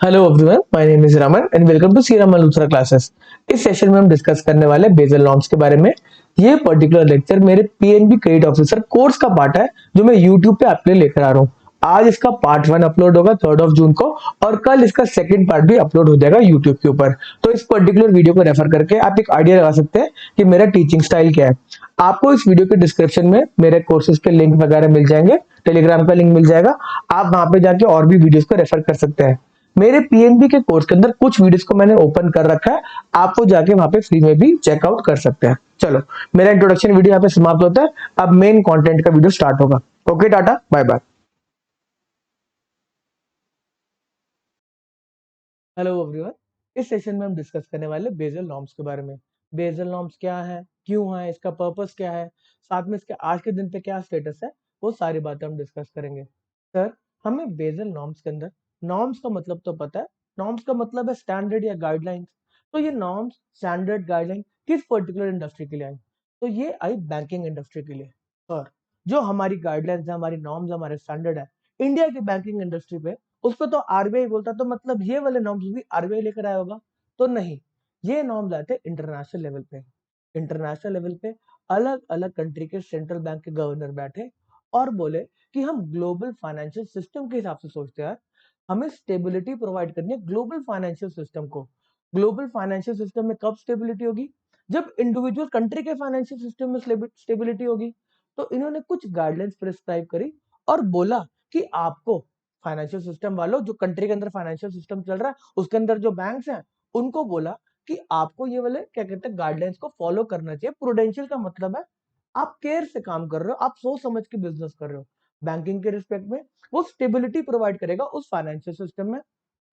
Hello everyone, my name is Raman and welcome to Seera Malhotra classes. इस session में हम discuss करने वाले बेसल नॉर्म्स के बारे में। ये पर्टिकुलर लेक्चर मेरे पीएनबी क्रेडिट ऑफिसर कोर्स का पार्ट है जो मैं यूट्यूब पे आपके लिए लेकर आ रहा हूँ। आज इसका पार्ट 1 अपलोड होगा 3 जून को और कल इसका सेकंड पार्ट भी अपलोड हो जाएगा यूट्यूब के ऊपर। तो इस पर्टिकुलर वीडियो को रेफर करके आप एक आइडिया लगा सकते हैं कि मेरा टीचिंग स्टाइल क्या है। आपको इस वीडियो के डिस्क्रिप्शन में मेरे कोर्सेज के लिंक वगैरह मिल जाएंगे, टेलीग्राम का लिंक मिल जाएगा। आप वहां पे जाके और भी वीडियोस को रेफर कर सकते हैं। मेरे पीएनबी के कोर्स के अंदर कुछ वीडियोस को मैंने ओपन कर रखा है, आपको जाके वहां पे फ्री में भी चेकआउट कर सकते हैं। चलो, मेरा इंट्रोडक्शन वीडियो यहाँ पे समाप्त होता है। अब मेन कंटेंट का वीडियो स्टार्ट होगा। Okay, Tata, bye bye. Hello everyone, इस सेशन में हम डिस्कस करने वाले बेसल नॉर्म्स के बारे में। बेसल नॉर्म्स क्या है, क्यों है, इसका पर्पस क्या है, साथ में इसके आज के दिन पे क्या स्टेटस है, वो सारी बातें हम डिस्कस करेंगे। सर, हमें बेसल नॉर्म्स के अंदर नॉर्म्स का मतलब तो पता है। नॉर्म्स का मतलब है स्टैंडर्ड या गाइडलाइंस। तो ये नॉर्म्स, स्टैंडर्ड, गाइडलाइन किस पर्टिकुलर इंडस्ट्री के लिए आई? तो ये आई बैंकिंग इंडस्ट्री के लिए। और जो हमारी गाइडलाइंस है, हमारी नॉर्म्स, हमारे स्टैंडर्ड है इंडिया की बैंकिंग इंडस्ट्री पे, उस पर तो आरबीआई बोलता, तो मतलब ये वाले नॉर्म्स भी आरबीआई लेकर आया होगा? तो नहीं, ये नॉर्म्स आए थे इंटरनेशनल लेवल पे। इंटरनेशनल लेवल पे अलग अलग कंट्री के सेंट्रल बैंक के गवर्नर बैठे और बोले कि हम ग्लोबल फाइनेंशियल सिस्टम के हिसाब से सोचते हैं। हमें स्टेबिलिटी प्रोवाइड करनी है ग्लोबल फाइनेंशियल सिस्टम को। ग्लोबल फाइनेंशियल सिस्टम में कब स्टेबिलिटी होगी? जब इंडिविजुअल कंट्री के फाइनेंशियल सिस्टम में स्टेबिलिटी होगी। तो इन्होंने कुछ गाइडलाइंस प्रिस्क्राइब करी और बोला कि आपको फाइनेंशियल सिस्टम वालों, जो कंट्री के अंदर फाइनेंशियल सिस्टम चल रहा है उसके अंदर जो बैंक्स हैं, उनको बोला कि आपको ये वाले क्या कहते हैं गाइडलाइंस को फॉलो करना चाहिए। प्रूडेंशियल का मतलब है आप केयर से काम कर रहे हो, आप सोच समझ के बिजनेस कर रहे हो। बैंकिंग के रिस्पेक्ट में वो स्टेबिलिटी प्रोवाइड करेगा उस फाइनेंशियल सिस्टम में।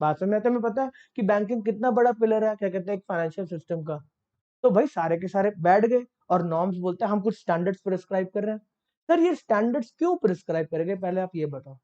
बात समझ में आता है? हमें पता है कि बैंकिंग कितना बड़ा पिलर है क्या कहते हैं एक फाइनेंशियल सिस्टम का। तो भाई सारे के सारे बैठ गए और नॉर्म्स बोलते हैं हम कुछ स्टैंडर्ड्स प्रिस्क्राइब कर रहे हैं। सर, ये स्टैंडर्ड्स क्यों प्रिस्क्राइब करेंगे, पहले आप ये बताओ।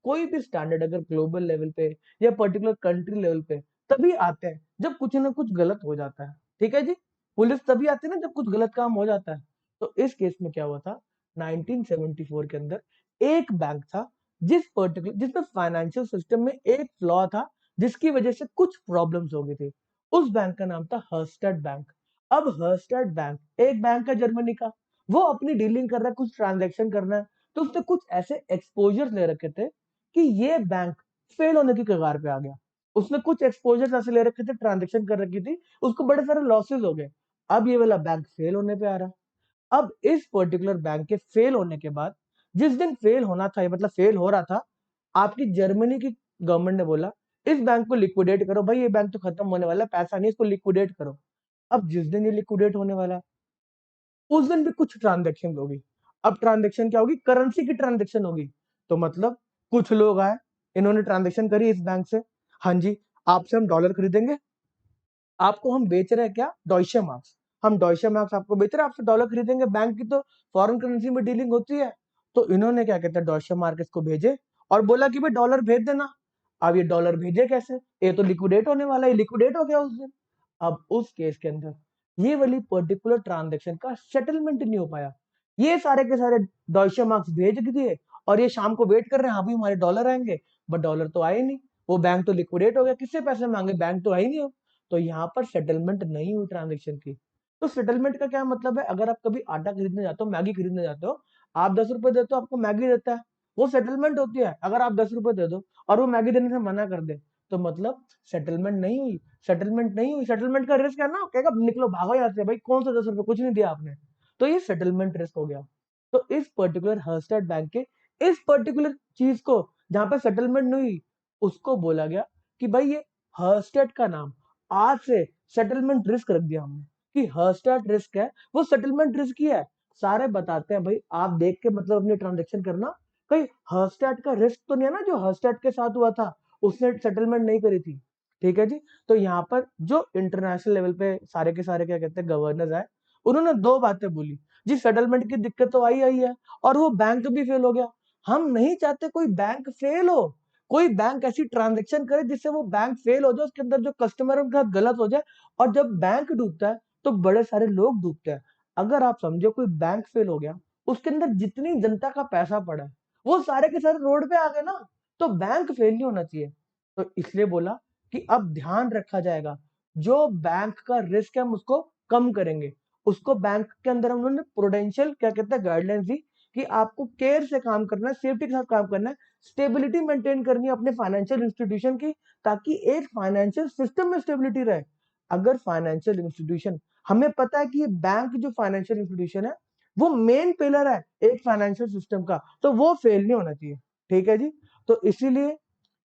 कोई भी स्टैंडर्ड अगर ग्लोबल लेवल पे या पर्टिकुलर कंट्री लेवल पे तभी आते हैं जब कुछ ना कुछ गलत हो जाता है। ठीक है जी, पुलिस तभी आती है ना जब कुछ गलत काम हो जाता है। तो इस केस में क्या हुआ था, 1974 के अंदर एक बैंक था जिसमें फाइनेंशियल सिस्टम में एक फ्लॉ था, जिसकी वजह से कुछ प्रॉब्लम्स हो गई थी। उस बैंक का नाम था हर्स्टेड बैंक। अब हर्स्टेड बैंक एक बैंक है जर्मनी का, वो अपनी डीलिंग कर रहा है, कुछ ट्रांजैक्शन करना है। तो उसने कुछ ऐसे एक्सपोजर ले रखे थे कि ये बैंक फेल होने की कगार पे आ गया। उसने कुछ एक्सपोजर ऐसे ले रखे थे, ट्रांजैक्शन कर रखी थी, उसको बड़े सारे लॉसेस हो गए। अब ये वाला बैंक फेल होने पे आ रहा। अब इस पर्टिकुलर बैंक के फेल होने के बाद, जिस दिन फेल होना था, मतलब फेल हो रहा था, आपकी जर्मनी की गवर्नमेंट ने बोला इस बैंक को लिक्विडेट करो। भाई ये बैंक तो खत्म होने वाला है, पैसा नहीं, इसको लिक्विडेट करो। अब जिस दिन ये लिक्विडेट होने वाला है उस दिन भी कुछ ट्रांजेक्शन होगी। अब ट्रांजेक्शन क्या होगी? करेंसी की ट्रांजेक्शन होगी। तो मतलब कुछ लोग आए, इन्होंने ट्रांजेक्शन करी इस बैंक से। हाँ जी, आपसे हम डॉलर खरीदेंगे, आपको हम बेच रहे हैं क्या? डॉइचे मार्क्स। हम डॉइचे मार्क्स आपको बेच रहे हैं, आपसे डॉलर खरीदेंगे। बैंक की तो फॉरेन करेंसी में डीलिंग होती है। तो इन्होंने क्या कहते हैं डॉइचे मार्क्स को भेजे और बोला कि भाई डॉलर भेज देना। अब ये डॉलर भेजे कैसे? ये तो लिक्विडेट होने वाला है, लिक्विडेट हो गया उस दिन। अब उस केस के अंदर ये वाली पर्टिकुलर ट्रांजेक्शन का सेटलमेंट नहीं हो पाया। ये सारे के सारे डॉइचे मार्क्स भेज दिए और ये शाम को वेट कर रहे हैं, हाँ भाई हमारे डॉलर आएंगे। बट डॉलर तो आए नहीं, वो बैंक तो लिक्विडेट हो गया, किससे पैसे मांगे, बैंक तो आई नहीं हो। तो यहाँ पर सेटलमेंट नहीं हुई ट्रांजेक्शन की। तो सेटलमेंट का क्या मतलब है? अगर आप कभी आटा खरीदने जाते हो, मैगी खरीदने जाते हो, आप 10 रुपए देते हो, आपको मैगी देता है, वो सेटलमेंट होती है। अगर आप 10 रुपए दे दो और वो मैगी देने से मना कर दे, तो मतलब सेटलमेंट नहीं हुई। सेटलमेंट नहीं हुई, सेटलमेंट का रिस्क है ना, कहेगा निकलो भागो यहाँ से, भाई कौन सा 10 रुपए, कुछ नहीं दिया आपने। तो ये सेटलमेंट रिस्क हो गया। तो इस पर्टिकुलर हर्स्टेड बैंक के इस पर्टिकुलर चीज को, जहां पे सेटलमेंट नहीं हुई, उसको बोला गया कि भाई ये हर्स्टेड का नाम आज से सेटलमेंट रिस्क रख दिया हमने कि हर्स्टेड रिस्क है, वो सेटलमेंट रिस्क ही है। सारे बताते हैं भाई आप देख के मतलब अपनी ट्रांजेक्शन करना, कहीं हर्स्टेड का रिस्क तो नहीं है ना जो हर्स्टेड के साथ हुआ था, उसने सेटलमेंट नहीं करी थी। ठीक है जी। तो यहाँ पर जो इंटरनेशनल लेवल पे सारे के सारे क्या कहते हैं गवर्नर आए, उन्होंने दो बातें बोली। जी सेटलमेंट की दिक्कत तो आई आई है और वो बैंक भी फेल हो गया। हम नहीं चाहते कोई बैंक फेल हो, कोई बैंक ऐसी ट्रांजेक्शन करे जिससे वो बैंक फेल हो जाए, उसके अंदर जो कस्टमर है उनके साथ गलत हो जाए। और जब बैंक डूबता है तो बड़े सारे लोग डूबते हैं। अगर आप समझो कोई बैंक फेल हो गया, उसके अंदर जितनी जनता का पैसा पड़ा है वो सारे के सारे रोड पे आ गए ना। तो बैंक फेल नहीं होना चाहिए। तो इसलिए बोला कि अब ध्यान रखा जाएगा, जो बैंक का रिस्क है हम उसको कम करेंगे। उसको बैंक के अंदर हम उन्होंने प्रूडेंशियल क्या कहते हैं गाइडलाइंस दी कि आपको केयर से काम करना है, सेफ्टी के साथ काम करना है, स्टेबिलिटी मेंटेन करनी है अपने फाइनेंशियल इंस्टीट्यूशन की, ताकि एक फाइनेंशियल सिस्टम में स्टेबिलिटी रहे। अगर फाइनेंशियल इंस्टीट्यूशन, हमें पता है कि ये बैंक जो फाइनेंशियल इंस्टीट्यूशन है वो मेन पिलर है एक फाइनेंशियल सिस्टम का, तो वो फेल नहीं होना चाहिए। ठीक है जी। तो इसीलिए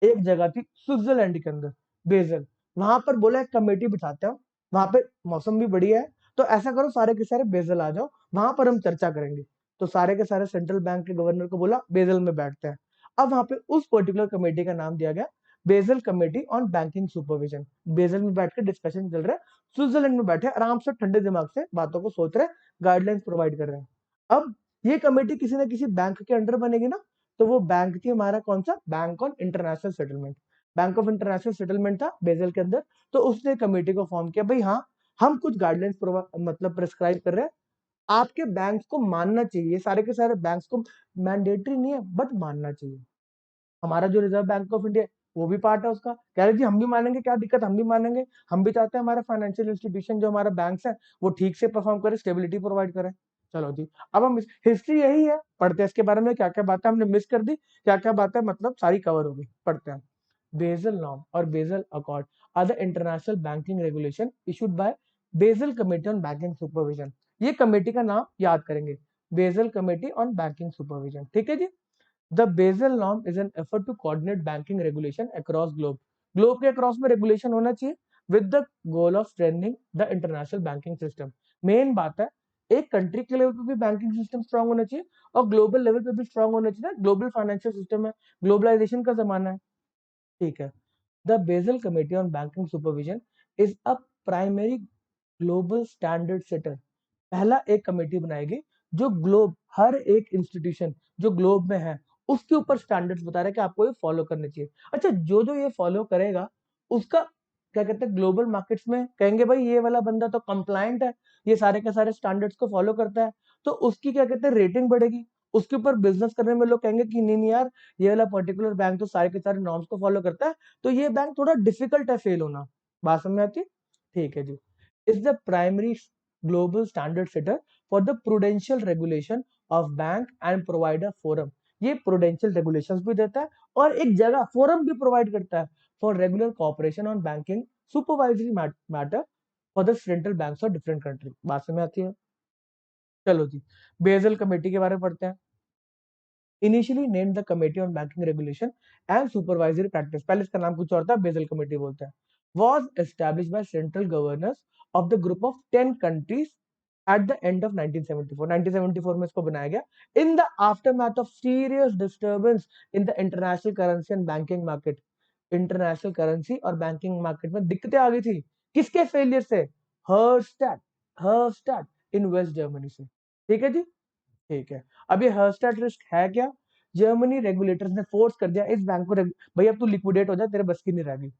एक जगह थी स्विट्जरलैंड के अंदर, बेजल, वहां पर बोला एक कमेटी बिठाते हो, वहां पे मौसम भी बढ़िया है, तो ऐसा करो सारे के सारे बेजल आ जाओ, वहां पर हम चर्चा करेंगे। तो सारे के सारे सेंट्रल बैंक के गवर्नर को बोला बेजल में बैठते हैं। अब वहां पे उस पर्टिकुलर कमेटी का नाम दिया गया Basel committee on banking supervision. Basel में बैठ के डिस्कशन चल रहा है, स्विट्जरलैंड में बैठे आराम से ठंडे दिमाग से बातों को सोच रहे हैं, गाइडलाइंस प्रोवाइड कर रहे हैं। अब ये कमेटी किसी ना किसी बैंक के अंडर बनेगी ना, तो वो बैंक थी हमारा कौन सा, bank on international settlement. Bank of international settlement था बेजल के अंदर। तो उसने कमेटी को फॉर्म किया, भाई हाँ हम कुछ गाइडलाइंस मतलब प्रिस्क्राइब कर रहे हैं, आपके बैंक को मानना चाहिए, सारे के सारे बैंक को मैंडेटरी नहीं है बट मानना चाहिए। हमारा जो रिजर्व बैंक ऑफ इंडिया वो भी पार्ट है उसका, कह रहे जी हम भी मानेंगे, क्या दिक्कत, हम भी मानेंगे, हम भी चाहते हैं हमारा फाइनेंशियल इंस्टीट्यूशन जो हमारा बैंक है वो ठीक से परफॉर्म करे, स्टेबिलिटी प्रोवाइड करे। चलो जी, अब हम हिस्ट्री यही है, पढ़ते हैं इसके बारे में, क्या क्या बातें हमने मिस कर दी, क्या क्या बातें मतलब सारी कवर हो गई, पढ़ते हैं। बेसल नॉर्म और Basel accord are the international banking regulation issued by Basel committee on banking supervision. ये कमेटी का नाम याद करेंगे, Basel committee on banking supervision. ठीक है जी। The Basel norm is an effort to coordinate banking regulation across globe. Globe के across में regulation होना चाहिए with the goal of strengthening the international banking system. Main बात है, एक कंट्री के लेवल पे भी बैंकिंग सिस्टम स्ट्रांग होना चाहिए और ग्लोबल लेवल पे भी स्ट्रांग होना चाहिए। ग्लोबल फाइनेंशियल सिस्टम है, ग्लोबलाइजेशन का जमाना है। ठीक है। The Basel committee on banking supervision is a primary global standard setter. पहला एक कमेटी बनाएगी जो ग्लोब, हर एक इंस्टीट्यूशन जो ग्लोब में है उसके ऊपर स्टैंडर्ड्स बता रहा है कि आपको ये फॉलो करने चाहिए। अच्छा, जो जो ये फॉलो करेगा उसका क्या कहते हैं, ग्लोबल मार्केट्स में कहेंगे भाई ये वाला बंदा तो कंप्लायंट है, ये सारे के सारे स्टैंडर्ड्स को फॉलो करता है, तो उसकी क्या कहते हैं रेटिंग बढ़ेगी, उसके ऊपर बिजनेस करने में लोग कहेंगे कि नहीं नहीं यार, ये वाला पर्टिकुलर बैंक तो सारे के सारे नॉर्म्स को फॉलो करता है, तो ये बैंक थोड़ा डिफिकल्ट है फेल होना। बात समझ में आती है? ठीक है जी। Is the primary global standard setter for the prudential regulation of bank and provider forum. ये प्रूडेंशियल रेगुलेशंस भी देता है और एक जगह फोरम भी प्रोवाइड करता है for regular cooperation on banking supervisory matter for the central banks of different country. बात में आती है? चलो जी, बेजल कमेटी के बारे में पढ़ते हैं। Initially named the committee on banking regulation and supervisory practice, पहले इसका नाम कुछ और था, बेजल कमेटी बोलते हैं, was established by central governors of the group of 10 countries at the end of 1974। 1974 में इसको बनाया गया in the aftermath of serious disturbance in the international currency and banking market। International currency और banking market में दिक्कतें आ गई थी, किसके फेलियर से, हर्स्टैट, हर्स्टैट इन वेस्ट जर्मनी से। ठीक है जी। ठीक है। अब ये हर्स्टैट रिस्क है क्या, जर्मनी रेगुलेटर्स ने फोर्स कर दिया इस बैंक को, भाई अब तू लिक्विडेट हो जा, तेरे बस की नहीं रह गई।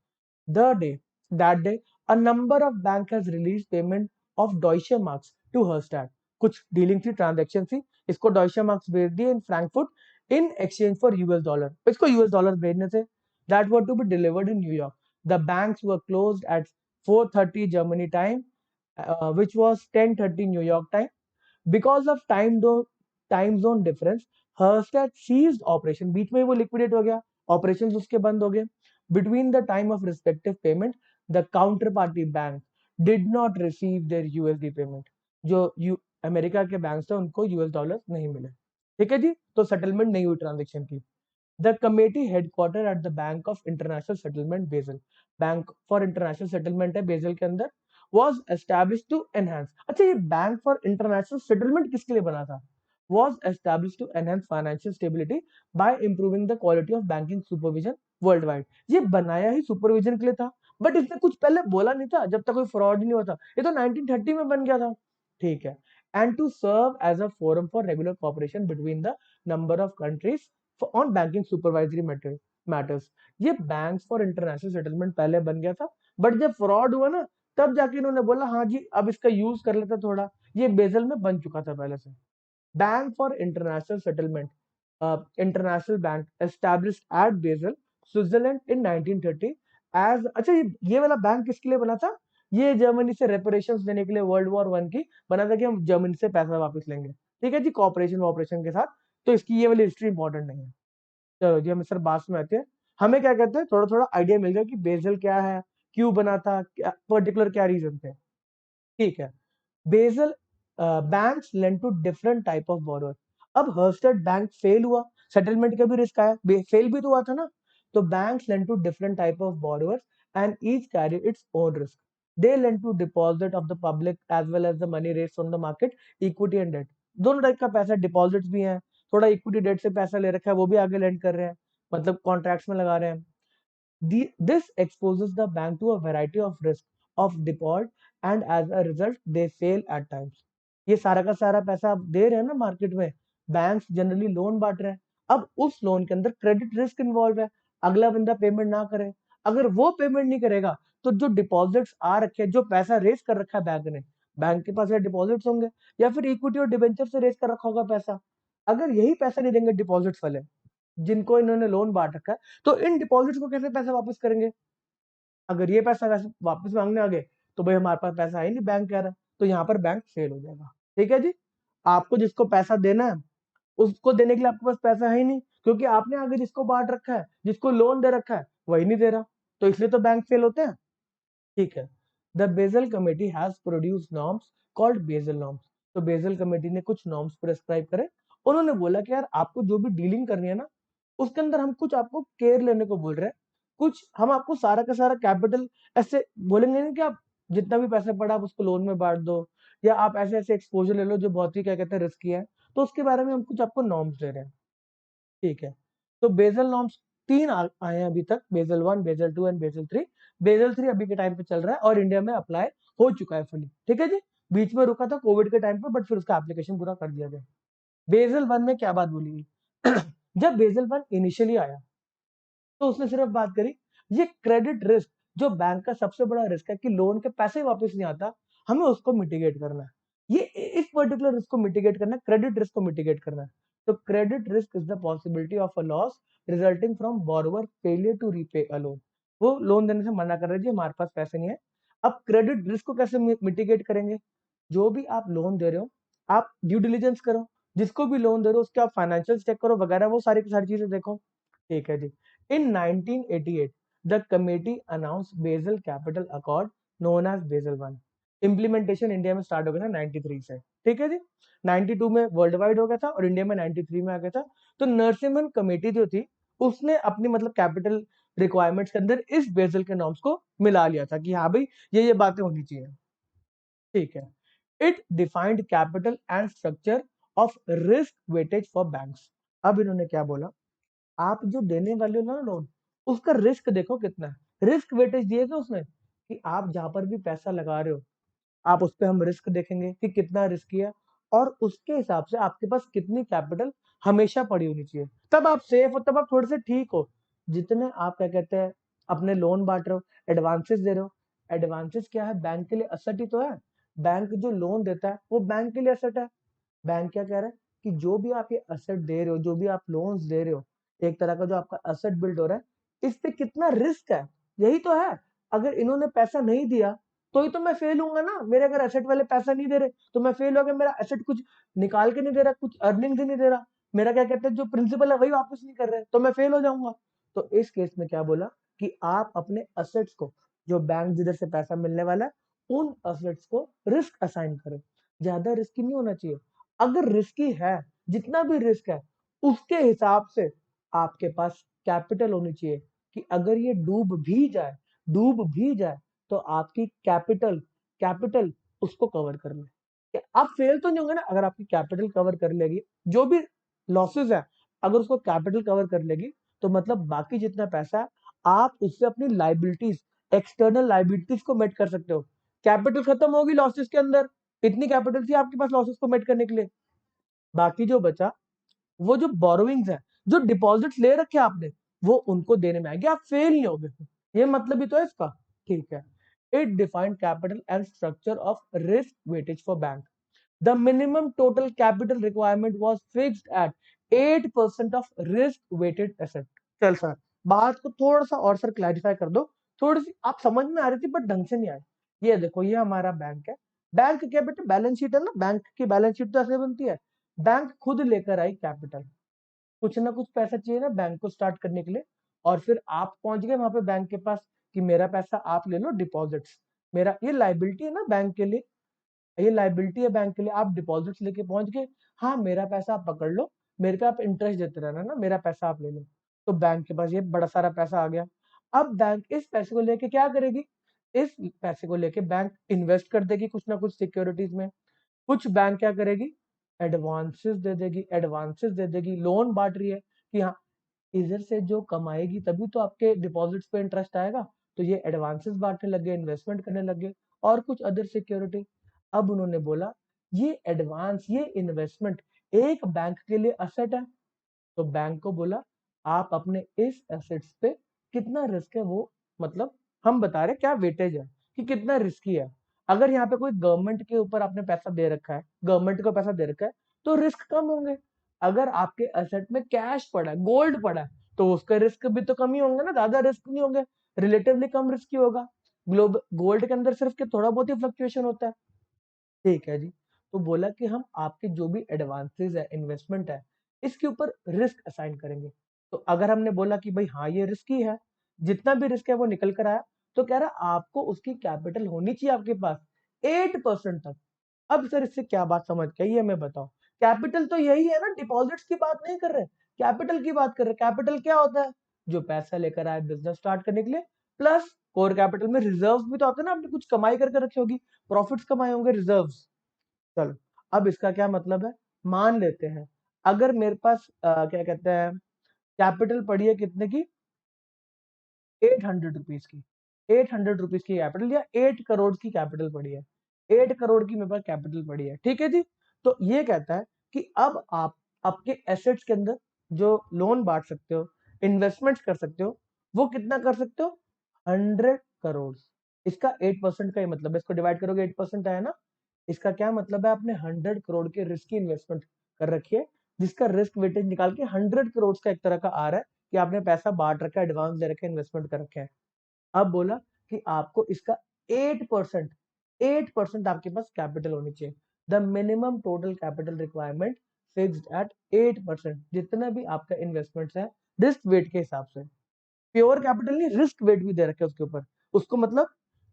The day, that day, a number of bank has released payment of Deutsche Marks to Herstatt। कुछ डीलिंग थी, ट्रांजैक्शन थी, इसको Deutsche Marks भेज दिए इन Frankfurt in exchange for US dollar, इसको यूएस डॉलर भेजने थे, that were to be delivered in New York। The banks were closed at 4:30 Germany time, which was 10:30 New York time। Because of time zone difference, Herstat ceased operation, बीच में वो liquidate हो गया, operations उसके बंद हो गए। Between the time of respective payment, the counterparty bank did not receive their USD payment। जो America के बैंक थे उनको यूएस डॉलर नहीं मिले। ठीक है जी, तो सेटलमेंट नहीं हुई ट्रांजेक्शन की। The committee headquartered at the Bank of International Settlement Basel, bank for international settlement है बेजल के अंदर, was established to enhance। अच्छा, ये बैंक फॉर इंटरनेशनल सेटलमेंट किसके लिए बना था, was established to enhance financial stability by improving the quality of banking supervision worldwide। ये बनाया ही सुपरविजन के लिए था, बट इसने कुछ पहले बोला नहीं था, जब तक कोई फ्रॉड नहीं हुआ था, ये तो 1930 में बन गया था। ठीक है। And to serve as a forum for regular cooperation between the number of countries on banking supervisory matters. ये बैंक्स फॉर इंटरनेशनल सेटलमेंट पहले बन गया था, बट जब फ्रॉड हुआ ना तब जाके इन्होंने बोला हाँ जी अब इसका यूज कर लेते थोड़ा, ये बेजल में बन चुका था पहले से। Bank for international settlement, international bank established at Basel Switzerland in 1930 as, अच्छा ये वाला बैंक किसके लिए बना था? ये जर्मनी से रेपरेशंस देने के लिए वर्ल्ड वॉर वन की बना था कि हम जर्मनी से पैसा वापस लेंगे। ठीक है जी, कॉपरेशन ऑपरेशन के साथ। तो इसकी ये वाली हिस्ट्री इंपॉर्टेंट नहीं है। चलो जी, हम सर बात में आते हैं। हमें क्या कहते हैं, थोड़ा थोड़ा आइडिया मिल गया कि बेसल क्या है, क्यों बना था, क्या पर्टिकुलर क्या रीजन थे। ठीक है। Basel banks lend to different type of borrower. अब हर्स्टेड बैंक फेल हुआ, सेटलमेंट का भी रिस्क आया, फेल भी तो हुआ था ना। तो banks lend to different type of borrowers and each carry its own risk. They lend to deposit of the public as well as the money raised from the market, equity and debt. दोनों type का पैसा, deposits भी हैं, थोड़ा equity debt से पैसा ले रखा है वो भी आगे लेंड कर रहे हैं, मतलब कॉन्ट्रैक्ट्स में लगा रहे हैं। This exposes the bank to a variety of risk of default and as a result they fail at times. ये सारा का सारा पैसा आप दे रहे हैं ना मार्केट में, बैंक्स जनरली लोन बांट रहे हैं। अब उस लोन के अंदर क्रेडिट रिस्क इन्वॉल्व है, अगला बंदा पेमेंट ना करे, अगर वो पेमेंट नहीं करेगा तो जो डिपॉजिट्स आ रखे हैं, जो पैसा रेस कर रखा है बैंक ने, बैंक के पास डिपॉजिट्स होंगे या फिर इक्विटी और डिबेंचर से रेस कर रखा होगा पैसा, अगर यही पैसा नहीं देंगे डिपॉजिट्स वाले जिनको इन्होंने लोन बांट रखा है, तो इन डिपॉजिट्स को कैसे पैसा वापस करेंगे? अगर ये पैसा वापस मांगने आ गए तो भाई हमारे पास पैसा है नहीं, बैंक कह रहा है, तो यहाँ पर बैंक फेल हो जाएगा। ठीक है जी, आपको जिसको पैसा देना है उसको देने के लिए आपके पास पैसा है ही नहीं, क्योंकि आपने आगे जिसको बांट रखा है, जिसको लोन दे रखा है, वही नहीं दे रहा, तो इसलिए तो बैंक फेल होते हैं। ठीक है। The Basel committee has produce norms called Basel norms. तो बेजल कमेटी ने कुछ नॉर्म्स प्रेस्क्राइब करे। उन्होंने बोला कि यार आपको जो भी डीलिंग करनी है ना, उसके अंदर हम कुछ आपको केयर लेने को बोल रहे हैं, कुछ हम आपको सारा का सारा कैपिटल ऐसे बोलेंगे नहीं कि आप जितना भी पैसा पड़ा आप उसको लोन में बांट दो, या आप ऐसे ऐसे एक्सपोजर ले लो जो बहुत ही क्या कहते हैं रिस्की है, तो उसके बारे में हम कुछ आपको नॉर्म्स दे रहे हैं। ठीक है। तो बेजल नॉर्म्स तीन आए हैं अभी तक, Basel 1, Basel 2 and Basel 3। Basel 3 अभी के टाइम पे चल रहा है और इंडिया में अप्लाई हो चुका है फुली। ठीक है जी, बीच में रुका था कोविड के टाइम पे, बट फिर उसका एप्लीकेशन पूरा कर दिया गया। बेजल 1 में क्या बात बोली गई? जब बेजल 1 इनिशियली आया तो उसने सिर्फ बात करी ये क्रेडिट रिस्क, जो बैंक का सबसे बड़ा रिस्क है कि लोन के पैसे वापस नहीं आता, हमें उसको मिटिगेट करना है। ये इस पर्टिकुलर रिस्क को मिटिगेट करना है, क्रेडिट रिस्क को मिटिगेट करना है। तो credit risk is the possibility of a loss resulting from borrower failure to repay a loan. वो लोन देने से मना कर रहे जी हमारे पास पैसे नहीं है। अब क्रेडिट रिस्क को कैसे मिटिगेट करेंगे? जो भी आप लोन दे रहे हो, आप ड्यू डिलिजेंस करो, जिसको भी लोन दे रहे हो उसके आप फाइनेंशियल चेक करो वगैरह, वो सारी की सारी चीजें देखो। ठीक है जी। In 1988, the committee announced Basel Capital Accord known as Basel 1। Implementation India में स्टार्ट हो गया था 93 से। ठीक है जी, 92 में वर्ल्ड वाइड हो गया था और इंडिया में 93 में आ गया था। तो नरसिम्हन कमेटी जो थी उसने अपनी मतलब कैपिटल रिक्वायरमेंट्स के अंदर इस बेजल के नॉर्म्स को मिला लिया था कि हाँ भाई ये बातें होनी चाहिए। ठीक है। It defined capital and structure of risk weightage for banks. अब इन्होंने क्या बोला, आप जो देने वाले हो ना लोन, उसका रिस्क देखो कितना है। रिस्क वेटेज दिएगा उसने कि आप जहां पर भी पैसा लगा रहे हो, आप उस पर हम रिस्क देखेंगे कि कितना रिस्की है, और उसके हिसाब से आपके पास कितनी कैपिटल हमेशा पड़ी होनी चाहिए, तब आप सेफ हो, तब आप थोड़े से ठीक हो। जितने आप क्या कहते हैं अपने लोन बांट रहे हो, एडवांसेस दे रहे हो, एडवांसेस क्या है, बैंक के लिए असट ही तो है। बैंक जो लोन देता है वो बैंक के लिए असट है। बैंक क्या कह रहा है कि जो भी आप ये असेट दे रहे हो, जो भी आप लोन्स दे रहे हो, एक तरह का जो आपका असेट बिल्ड हो रहा है, इस पे कितना रिस्क है, यही तो है। अगर इन्होंने पैसा नहीं दिया तो ही तो मैं फेल हूंगा ना। मेरे अगर एसेट वाले पैसा नहीं दे रहे तो मैं फेल हो गया, मेरा एसेट कुछ निकाल के नहीं दे रहा, कुछ अर्निंग ही नहीं दे रहा, मेरा क्या कहते हैं जो प्रिंसिपल है वही वापस नहीं कर रहे, तो मैं फेल हो जाऊंगा। तो इस केस में क्या बोला कि आप अपने असेट्स को, जो बैंक जिधर से पैसा मिलने वाला है, उन असेट्स को रिस्क असाइन करें। ज्यादा रिस्की नहीं होना चाहिए, अगर रिस्की है, जितना भी रिस्क है उसके हिसाब से आपके पास कैपिटल होनी चाहिए कि अगर ये डूब भी जाए तो आपकी कैपिटल कैपिटल उसको कवर कर ले। आप फेल तो नहीं होंगे ना, अगर आपकी कैपिटल कवर कर लेगी, जो भी लॉसेस है अगर उसको कैपिटल कवर कर लेगी, तो मतलब बाकी जितना पैसा है आप उससे अपनी लाइबिलिटीज, एक्सटर्नल लाइबिलिटीज को मेट कर सकते हो। कैपिटल खत्म होगी लॉसेस के अंदर, इतनी कैपिटल थी आपके पास लॉसेस को मेट करने के लिए, बाकी जो बचा वो जो बोरोइंग्स है, जो डिपॉजिट ले रखे आपने, वो उनको देने में आएंगे, आप फेल नहीं होगे। ये मतलब ही तो है इसका। ठीक है। It defined capital and structure of risk weightage for bank. The minimum total capital requirement was fixed at 8% of risk weighted asset. चल सर, बात को थोड़ा सा और सर क्लैरिफाई कर दो, थोड़ी सी आप समझ में आ रही थी बट ढंग से नहीं आई। ये देखो ये हमारा बैंक है, बैंक क्या बेटा बैलेंस शीट है ना, बैंक की बैलेंस शीट तो ऐसे बनती है, बैंक खुद लेकर आई कैपिटल, कुछ ना कुछ पैसा चाहिए ना बैंक को स्टार्ट करने के लिए, और फिर आप पहुंच गए वहां पे बैंक के पास कि मेरा पैसा आप ले लो डिपॉजिट्स, मेरा ये लाइबिलिटी है ना बैंक के लिए, ये लाइबिलिटी है बैंक के लिए, आप डिपॉजिट्स लेके पहुंच गए, हाँ मेरा पैसा आप पकड़ लो, मेरे को आप इंटरेस्ट देते रहना ना, मेरा पैसा आप ले लो। तो बैंक के पास ये बड़ा सारा पैसा आ गया। अब बैंक इस पैसे को लेके क्या करेगी, इस पैसे को लेके बैंक इन्वेस्ट कर देगी कुछ ना कुछ सिक्योरिटीज में, कुछ बैंक क्या करेगी, एडवांसेस दे देगी, एडवांसेस दे देगी, लोन बांट रही है कि हाँ इधर से जो कमाएगी तभी तो आपके डिपॉजिट्स पे इंटरेस्ट आएगा, तो ये एडवांसेस बांटने लगे, इन्वेस्टमेंट करने लगे, और कुछ अदर सिक्योरिटी। अब उन्होंने बोला ये एडवांस ये इन्वेस्टमेंट एक बैंक के लिए असेट है, तो बैंक को बोला आप अपने इस एसेट्स पे कितना रिस्क है वो, मतलब हम बता रहे क्या वेटेज है कि कितना रिस्की है। अगर यहाँ पे कोई गवर्नमेंट के ऊपर आपने पैसा दे रखा है, गवर्नमेंट को पैसा दे रखा है, तो रिस्क कम होंगे। अगर आपके एसेट में कैश पड़ा है, गोल्ड पड़ा है, तो उसका रिस्क भी तो कम ही होंगे ना, ज्यादा रिस्क नहीं होंगे, रिलेटिवली कम रिस्की होगा। ग्लोबल गोल्ड के अंदर सिर्फ के थोड़ा बहुत ही फ्लक्चुएशन होता है। ठीक है जी, तो बोला कि हम आपके जो भी एडवांसेस है, इन्वेस्टमेंट है, इसके ऊपर रिस्क असाइन करेंगे। तो अगर हमने बोला कि भाई हाँ ये रिस्की है, जितना भी रिस्क है वो निकल कर आया, तो कह रहा आपको उसकी कैपिटल होनी चाहिए आपके पास 8% तक। अब सर इससे क्या बात समझ के ये हमें बताओ, कैपिटल तो यही है ना, डिपॉजिट्स की बात नहीं कर रहे, कैपिटल की बात कर रहे। कैपिटल क्या होता है, जो पैसा लेकर आए बिजनेस स्टार्ट करने के लिए, प्लस कोर कैपिटल में रिजर्व भी तो होता है ना, आपने कुछ कमाई करके रखी होगी, प्रॉफिट्स कमाए होंगे, रिजर्व्स। चलो, अब इसका क्या मतलब है, मान लेते हैं अगर मेरे पास क्या कहते हैं कैपिटल पड़ी है कितने की, 800 रुपीज की, 800 रुपीज की कैपिटल या 8 करोड़ की कैपिटल पड़ी है, 8 करोड़ की मेरे पास कैपिटल पड़ी है, ठीक है जी। तो ये कहता है कि अब आप आपके एसेट्स के अंदर जो लोन बांट सकते हो, इन्वेस्टमेंट्स कर सकते हो, वो कितना कर सकते हो, 100 करोड़। इसका 8% का ही मतलब है, इसको डिवाइड करोगे 8% आया ना, इसका क्या मतलब है, आपने 100 करोड़ के रिस्क की इन्वेस्टमेंट कर रखी है, जिसका रिस्क वेटेज निकाल के 100 करोड़ का एक तरह का आ रहा है कि आपने पैसा बांट रखा है, एडवांस दे रखे, इन्वेस्टमेंट कर रखे हैं। अब बोला कि आपको इसका 8% 8% आपके पास कैपिटल होनी चाहिए, the minimum total capital requirement fixed at 8%, जितना भी आपका इन्वेस्टमेंट है रिस्क वेट के हिसाब से, प्योर कैपिटल नहीं, रिस्क वेट भी दे रखे उसके ऊपर, उसको मतलब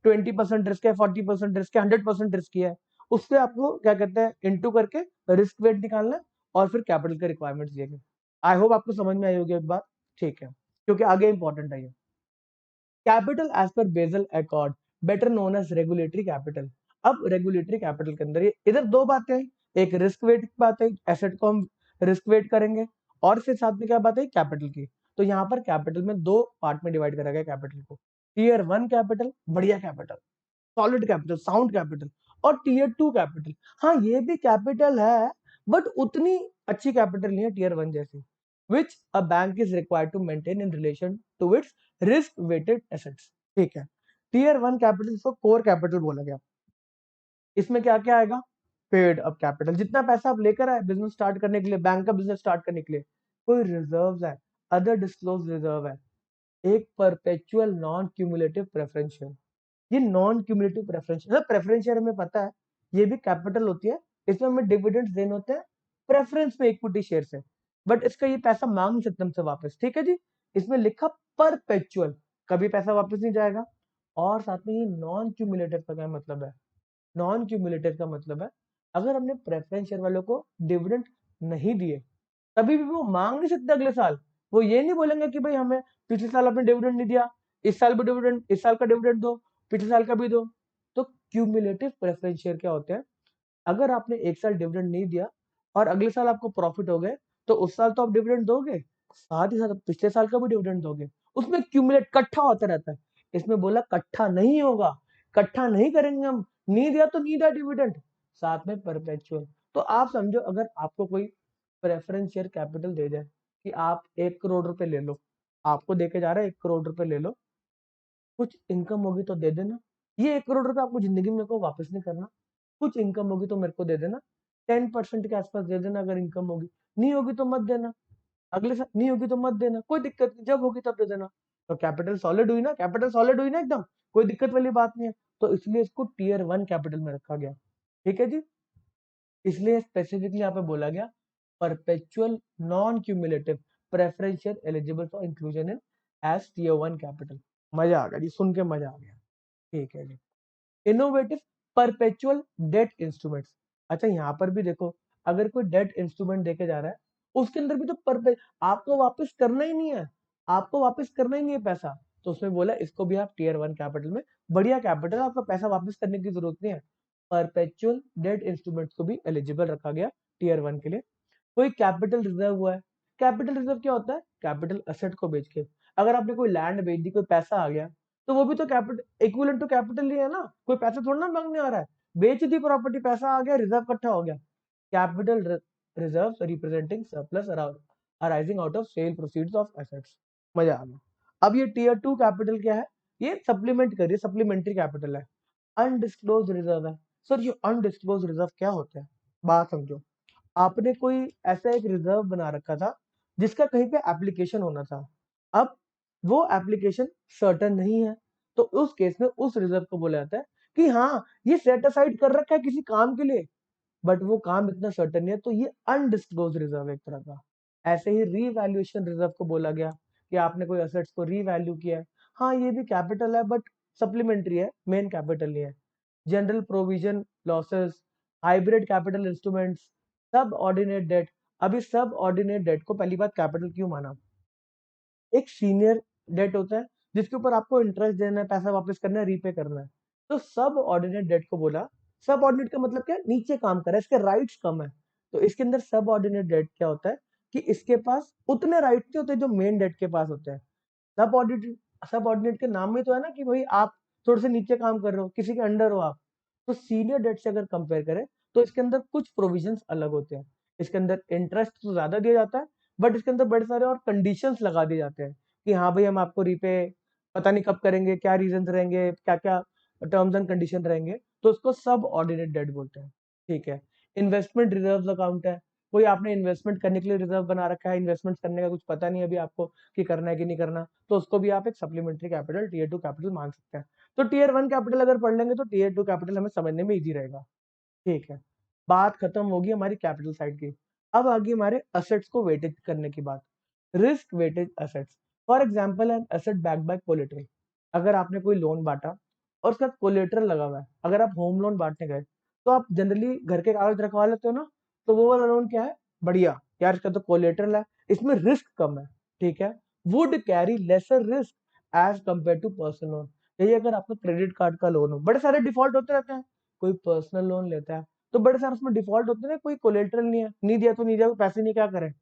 20% रिस्क है, 40% रिस्क है, 100% रिस्क है, उससे आपको क्या कहते हैं इंटू करके रिस्क वेट निकालना है, और फिर कैपिटल के रिक्वायरमेंट्स दिए गए। आई होप आपको समझ में आई होगी एक बात, ठीक है, क्योंकि आगे इंपॉर्टेंट है ये। Capital as per Basel accord, better known as regulatory capital. अब रेगुलेटरी कैपिटल के अंदर ये इधर दो बातें हैं, एक रिस्क वेट की बात है, एसेट को हम रिस्क वेट करेंगे, और फिर साथ में क्या बात है कैपिटल की। तो यहाँ पर कैपिटल में दो पार्ट में डिवाइड करा गया कैपिटल को, टीयर 1 कैपिटल, बढ़िया capital, solid capital, sound capital, और टीयर 2 कैपिटल, हाँ ये भी कैपिटल है बट उतनी अच्छी कैपिटल नहीं है टीयर 1 जैसी, which a bank is required to maintain in relation to its risk weighted assets. ठीक है, टीयर 1 कैपिटल को कोर कैपिटल बोला गया। इसमें क्या क्या आएगा, पेड अप कैपिटल, जितना पैसा आप लेकर आए बिजनेस स्टार्ट करने के लिए, बैंक का बिजनेस स्टार्ट करने के लिए, कोई रिजर्व है, अदर डिस्क्लोज रिजर्व है, एक perpetual non cumulative preference share. ये नॉन क्यूमुलेटिव प्रेफरेंस मतलब प्रेफरेंस शेयर हमें पता है ये भी कैपिटल होती है, इसमें हमें डिविडेंड्स देने होते हैं प्रेफरेंस में इक्विटी शेयर से, बट इसका ये पैसा मांग नहीं सकते हमसे वापस, ठीक है जी। इसमें लिखा परपेचुअल, कभी पैसा वापस नहीं जाएगा, और साथ में ये नॉन क्यूमुलेटिव का क्या मतलब है, नॉन क्यूमुलेटिव का मतलब है अगर हमने प्रेफरेंस शेयर वालों को डिविडेंड नहीं दिए, तभी भी वो मांग नहीं सकते अगले साल, वो ये नहीं बोलेंगे कि भाई हमें पिछले साल आपने डिविडेंड नहीं दिया, इस साल भी डिविडेंड, इस साल का डिविडेंड दो, पिछले साल का भी दो। तो क्यूमुलेटिव प्रेफरेंस शेयर क्या होते हैं, अगर आपने एक साल डिविडेंड नहीं दिया और अगले साल आपको प्रॉफिट हो गए, तो उस साल तो आप डिविडेंड दोगे, साथ ही साथ पिछले साल का भी डिविडेंड दोगे, उसमें क्यूमुलेट कट्ठा होता रहता है। इसमें बोला कट्ठा नहीं होगा, कट्ठा नहीं करेंगे हम, नहीं दिया तो नहीं दिया डिविडेंड, साथ में परपेचुअल। तो आप समझो अगर आपको कोई प्रेफरेंस शेयर कैपिटल दे जाए कि आप 1 करोड़ रुपए ले लो, आपको देके जा रहा है 1 करोड़ रुपए ले लो, कुछ इनकम होगी तो दे देना, ये 1 करोड़ रुपए आपको जिंदगी में को वापस नहीं करना, कुछ इनकम होगी तो मेरे को दे देना, 10% के आसपास दे देना अगर इनकम होगी, नहीं होगी तो मत देना। अगले साल नहीं होगी तो मत देना, कोई दिक्कत नहीं, जब होगी तब दे देना। तो कैपिटल सॉलिड हुई ना, कैपिटल सॉलिड हुई ना एकदम, कोई दिक्कत वाली बात नहीं है। तो इसलिए इसको टीयर 1 कैपिटल में रखा गया। ठीक है जी। इसलिए स्पेसिफिकली यहाँ पे बोला गया perpetual non cumulative preferential eligible for inclusion in as tier 1 capital. मजा आ गया जी, सुन के मजा आ गया। ठीक है जी। Innovative perpetual debt instruments. अच्छा यहाँ पर भी देखो, अगर कोई डेट इंस्ट्रूमेंट देके जा रहा है, उसके अंदर भी तो परपे आपको वापस करना ही नहीं है, आपको वापस करना ही नहीं है पैसा। तो उसमें बोला इसको भी आप टीयर 1 कैपिटल में, बढ़िया कैपिटल, आपका पैसा वापस करने की जरूरत नहीं है। परपेचुअल डेट इंस्ट्रूमेंट्स को भी एलिजिबल रखा गया टीयर 1 के लिए। कोई कैपिटल रिजर्व हुआ है, कैपिटल रिजर्व क्या होता है? कैपिटल असेट को बेच के, अगर आपने कोई लैंड बेच दी, कोई पैसा आ गया, तो वो भी तो कैपिटल इक्विवेलेंट टू कैपिटल ही है ना, कोई पैसा थोड़ा ना मांगने आ रहा है। बेच दी प्रॉपर्टी, पैसा आ गया, रिजर्व इकट्ठा हो गया। Capital reserve representing surplus arising out of sale proceeds of assets. मजा आ गया। अब ये टीयर 2 कैपिटल क्या है? ये सप्लीमेंट करिए, सप्लीमेंट्री कैपिटल है। अनडिस्क्लोज रिजर्व है। सर ये अनडिस्क्लोज रिजर्व क्या होता है? बात समझो, आपने कोई ऐसा एक रिजर्व बना रखा था जिसका कहीं पे एप्लीकेशन होना था, अब वो एप्लीकेशन सर्टन नहीं है, तो उस केस में उस रिजर्व को बोला जाता है कि हाँ ये सेट असाइड कर रखा है किसी काम के लिए, बट वो काम इतना सर्टन नहीं है, तो ये अनडिस्क्लोज रिजर्व है एक तरह का। ऐसे ही रीवैल्यूएशन रिजर्व को बोला गया कि आपने कोई असेट्स को रीवैल्यू किया है, हाँ ये भी कैपिटल है बट सप्लीमेंट्री है, मेन कैपिटल नहीं है। General provision losses, hybrid capital instruments, सब ऑर्डिनेट डेट। अभी सब ऑर्डिनेट डेट को पहली बात कैपिटल क्यों माना? एक सीनियर डेट होता है जिसके ऊपर आपको इंटरेस्ट देना है, पैसा वापस करना है, रीपे करना है। तो सब ऑर्डिनेट डेट को बोला, सब ऑर्डिनेट का मतलब क्या है? नीचे काम कर रहा है, इसके राइट्स कम है। तो इसके अंदर सब ऑर्डिनेट डेट क्या होता है कि इसके पास उतने राइट नहीं होते जो मेन डेट के पास होते हैं। सब ऑर्डिनेट के नाम में तो है ना कि भाई आप थोड़े से नीचे काम कर रहे हो, किसी के अंडर हो आप। तो सीनियर डेट से अगर कंपेयर करें तो इसके अंदर कुछ प्रोविजंस अलग होते हैं। इसके अंदर इंटरेस्ट तो ज्यादा दिया जाता है, बट इसके अंदर बड़े सारे और कंडीशंस लगा दिए जाते हैं कि हाँ भाई हम आपको रीपे पता नहीं कब करेंगे, क्या रीजन रहेंगे, क्या क्या टर्म्स एंड कंडीशन रहेंगे, तो उसको सब ऑर्डिनेट डेट बोलते हैं। ठीक है। इन्वेस्टमेंट रिजर्व अकाउंट है, कोई आपने इन्वेस्टमेंट करने के लिए रिजर्व बना रखा है, इन्वेस्टमेंट करने का कुछ पता नहीं अभी आपको कि करना है कि नहीं करना, तो उसको भी आप एक सप्लीमेंट्री कैपिटल टीयर 2 कैपिटल मान सकते हैं। तो टीयर 1 कैपिटल अगर पढ़ लेंगे तो टीयर 2 कैपिटल हमें समझने में इजी रहेगा। ठीक है। बात खत्म होगी हमारी कैपिटल साइड की। अब आगे हमारे असेट्स को वेटेज करने की बात। Risk weightage assets, for example an asset backed by collateral. अगर आपने कोई लोन बांटा और उसका कोलेटरल लगा हुआ है, अगर आप होम लोन बांटने गए तो आप जनरली घर के कागज रखवा लेते हो ना, तो वो वाला लोन क्या है? बढ़िया यार, इसका तो कोलेटरल है, इसमें रिस्क कम है। ठीक है। Would carry lesser risk as compare to personal loan. यही अगर आपका क्रेडिट कार्ड का लोन हो, बड़े सारे डिफॉल्ट होते रहते हैं, कोई पर्सनल लोन लेता है तो बड़े सारे उसमें डिफॉल्ट होते हैं, कोई कोलेटरल नहीं है, नहीं दिया तो नहीं दिया, पैसे नहीं, क्या करें?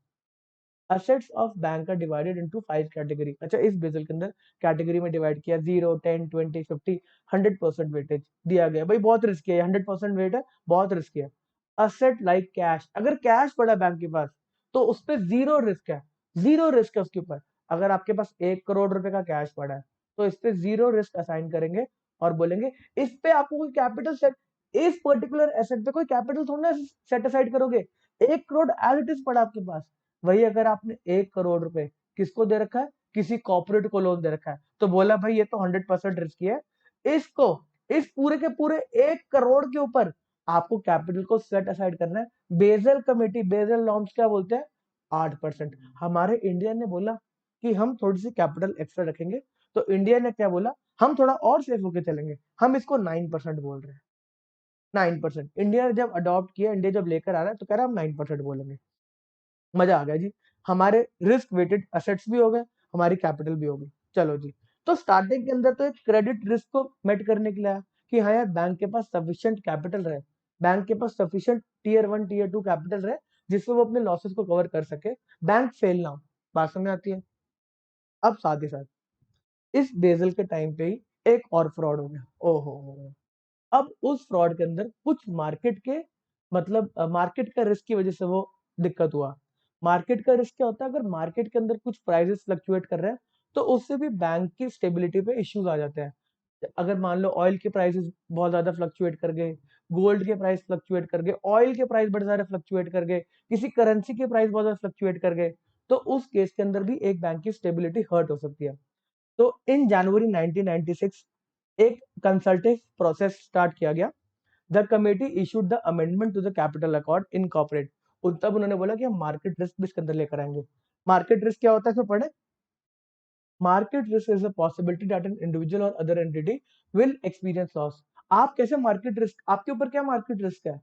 Assets of bank are divided into 5 category. अच्छा इस बेसल के अंदर कैटेगरी में डिवाइड किया, 0, 10, 20, 50, 100% वेटेज दिया गया। भाई बहुत रिस्की है, 100% वेट है, बहुत रिस्की है। असेट लाइक कैश, अगर कैश पड़ा बैंक के पास तो उस पर जीरो रिस्क है, जीरो रिस्क है उसके ऊपर। अगर आपके पास 1 करोड़ रुपए का कैश पड़ा है तो इस पे जीरो रिस्क असाइन करेंगे और बोलेंगे इस पे आपको कोई कैपिटल सेट, इस पर्टिकुलर एसेट पे कोई कैपिटल थोड़ा ना सेट असाइड करोगे। 1 करोड़ एज इट इज पड़ा आपके पास। वही अगर आपने 1 करोड़ रुपए किसको दे रखा है? किसी कॉर्पोरेट को लोन दे रखा है, तो बोला भाई ये तो 100% रिस्की है, इसको इस पूरे के पूरे 1 करोड़ के ऊपर आपको कैपिटल को सेट असाइड करना है। बेजल कमेटी, बेजल नॉर्म्स क्या बोलते हैं? 8%। हमारे इंडिया ने बोला कि हम थोड़ी सी कैपिटल एक्स्ट्रा रखेंगे, तो इंडिया ने क्या बोला? हम थोड़ा और सेफ होके चलेंगे, हम इसको 9% बोल रहे हैं। 9%। इंडिया ने जब अडॉप्ट किया, इंडिया जब लेकर आ रहा है तो कह रहा है हम 9% बोलेंगे। मजा आ गया जी। हमारे रिस्क वेटेड असेट्स भी हो गए, हमारी कैपिटल भी हो गई। चलो जी। तो स्टार्टिंग के अंदर तो एक क्रेडिट रिस्क को मेट करने के लिए आया कि हाँ यार बैंक के पास सफिशिएंट कैपिटल रहे, बैंक के पास सफिशिएंट टीयर 1 टीयर 2 कैपिटल रहे जिससे वो अपने लॉसेस को कवर कर सके, बैंक फेल ना हो। बात समझ आती है? अब साथ ही साथ इस बेजल के टाइम पे ही एक और फ्रॉड हो गया। ओहो। अब उस फ्रॉड के अंदर कुछ मार्केट के मतलब मार्केट का रिस्क की वजह से वो दिक्कत हुआ। मार्केट का रिस्क क्या होता है? अगर मार्केट के अंदर कुछ प्राइसेस फ्लक्चुएट कर रहे हैं तो उससे भी बैंक की स्टेबिलिटी पे इश्यूज आ जाते हैं। अगर मान लो ऑयल के प्राइसेस बहुत ज्यादा फ्लक्चुएट कर गए, गोल्ड के प्राइस फ्लक्चुएट कर गए, ऑयल के प्राइस बड़े सारे फ्लक्चुएट कर गए, किसी करेंसी के प्राइस बहुत ज्यादा फ्लक्चुएट कर गए, तो उस केस के अंदर भी एक बैंक की स्टेबिलिटी हर्ट हो सकती है। तो इन जनवरी 1996 एक कंसल्टेटिव प्रोसेस स्टार्ट किया गया। The committee issued the amendment to the capital accord incorporate. तब उन्होंने बोला कि हम मार्केट रिस्क भी इसके अंदर लेकर आएंगे। मार्केट रिस्क क्या होता है, इसमें पढ़े। Market risk is a possibility that an individual or other entity will experience loss. आप कैसे मार्केट रिस्क, आपके ऊपर क्या मार्केट रिस्क है,